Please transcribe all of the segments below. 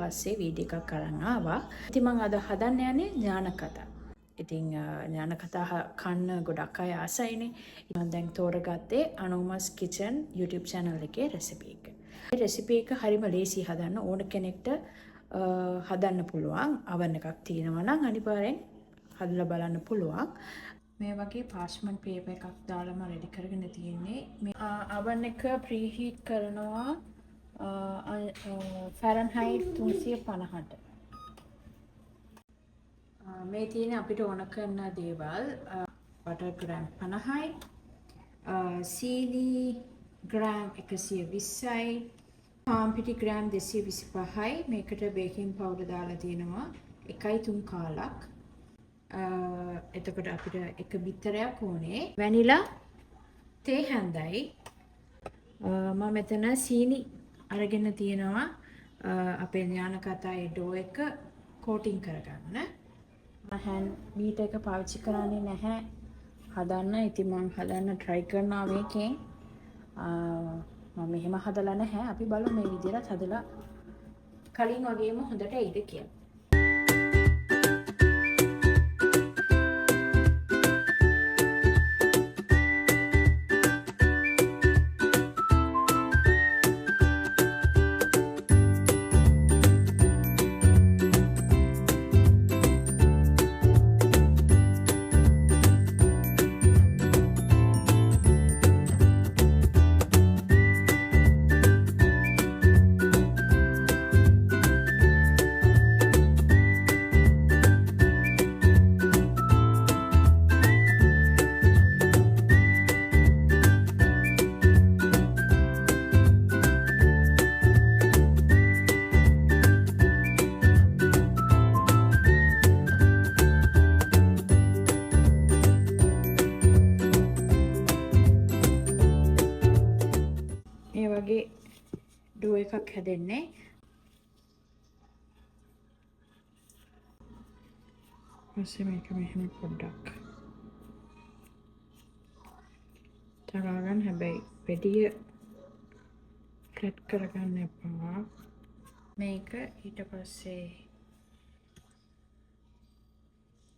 පස්සේ වීඩියෝ එකක් අරන් ආවා. ඉතින් මම අද හදන්න යන්නේ ඥාන කතා. ඉතින් ඥාන කතා කන්න ගොඩක් අය ආසයිනේ. මම දැන් තෝරගත්තේ අනෝමස් කිචන් YouTube channel එකේ රෙසිපි එක. මේ රෙසිපි එක හරිම ලේසි හදන්න ඕන කෙනෙක්ට හදන්න පුළුවන්. oven එකක් තියෙනවා නම් අනිවාර්යෙන් හදලා බලන්න පුළුවන්. මේ වගේ පාර්ච්මන්ට් පේපර් එකක් දාලාම රෙඩි කරගෙන තියෙන්නේ. මේ oven එක ප්‍රීහීට් කරනවා ෆැරන්හයිට් 350ට. මේ තියෙන අපිට ඕන කරන දේවල් බටර් ග්‍රෑම් 50යි, සීනි ග්‍රෑම් 120යි, පාන් පිටි ග්‍රෑම් 225යි. මේකට බේකින් පවුඩර් දාලා තියෙනවා 1.3 කාලක්. එතකොට අපිට එක බිත්තරයක් ඕනේ. වැනිලා තේ හැන්දයි. මම මෙතන සීනි අරගෙන තියෙනවා අපේ ඥාන කතායේ ඩෝ එක කෝටින් කරගන්න. මම මීට එක පාවිච්චි කරන්නේ නැහැ හදන්න. ඉතින් මම හදන්න try කරනවා මේකෙන්. මම මෙහෙම හදලා නැහැ. අපි බලමු මේ විදිහට හදලා කලින් වගේම හොඳට එයිද කියලා. වගේ ඩෝ එකක් හැදෙන්නේ. ඊපස්සේ මේක මෙහෙම පොඩ්ඩක් තරගන්න. හැබැයි පෙඩිය ෆ්ලැට් කරගන්න එපා. මේක ඊට පස්සේ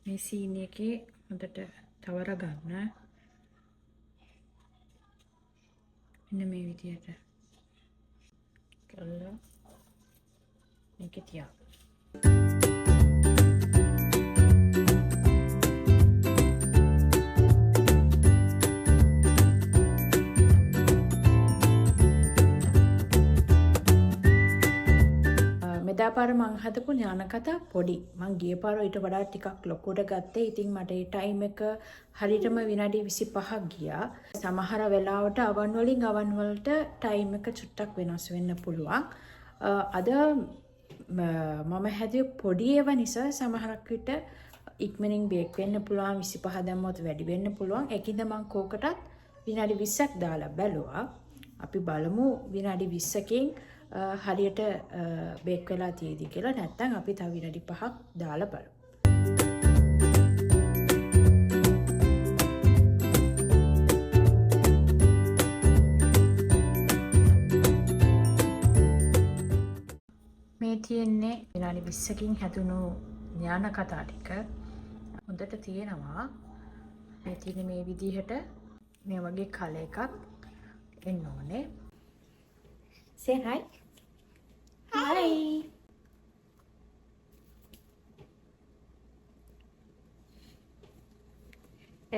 මේ සීනි එකේ හොඳට තවර ගන්න. මෙන්න මේ විදියට කරලා මේක තියා. මෙදා පාර මං හදපු ඥාන කතා පොඩි. මං ගිය පාර ඊට වඩා ටිකක් ලොකුට ගත්තේ. ඉතින් මට ඒ ටයිම් එක හරියටම විනාඩි 25ක් ගියා. සමහර වෙලාවට අවන් වලින් අවන් වලට ටයිම් එක චුට්ටක් වෙනස් වෙන්න පුළුවන්. අද මම හැදුවේ පොඩි ඒවා නිසා සමහරක් විට ඉක්මනින් බේක් වෙන්න පුළුවන්. 25 දැම්මොත් වැඩි වෙන්න පුළුවන්. ඒකින්ද මං කෝකටත් විනාඩි 20ක් දාලා බැලුවා. අපි බලමු විනාඩි 20කින් හරියට බේක් වෙලා තියෙදි කියලා. නැත්නම් අපි තව විනාඩි 5ක් දාලා බලමු. මේ තියෙන්නේ විනාඩි 20කින් හැදුණු ඥාන කතා ටික. හොඳට තියෙනවා. මේ තියෙන්නේ මේ විදිහට මේ වගේ කල එකක් එන්න ඕනේ. Say hi. Hi.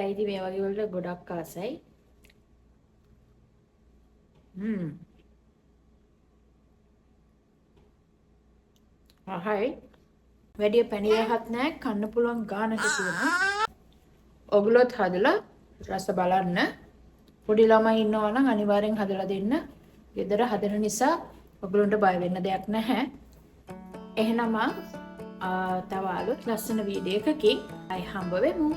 ඇයිදි මේ වගේ වලට ගොඩක් ආසයි. හයි. වැඩි පැණිරහත් නැහැ. කන්න පුළුවන් ගානක තියෙනවා. ඔගලොත් හදලා රස බලන්න. පොඩි ළමයි ඉන්නවා නම් අනිවාර්යෙන් හදලා දෙන්න. ගෙදර හදන නිසා ඔයගොල්ලන්ට බය වෙන්න දෙයක් නැහැ. එහෙනම් තව අලුත් ලස්සන වීඩියෝ එකකින් ආයි හම්බ වෙමු.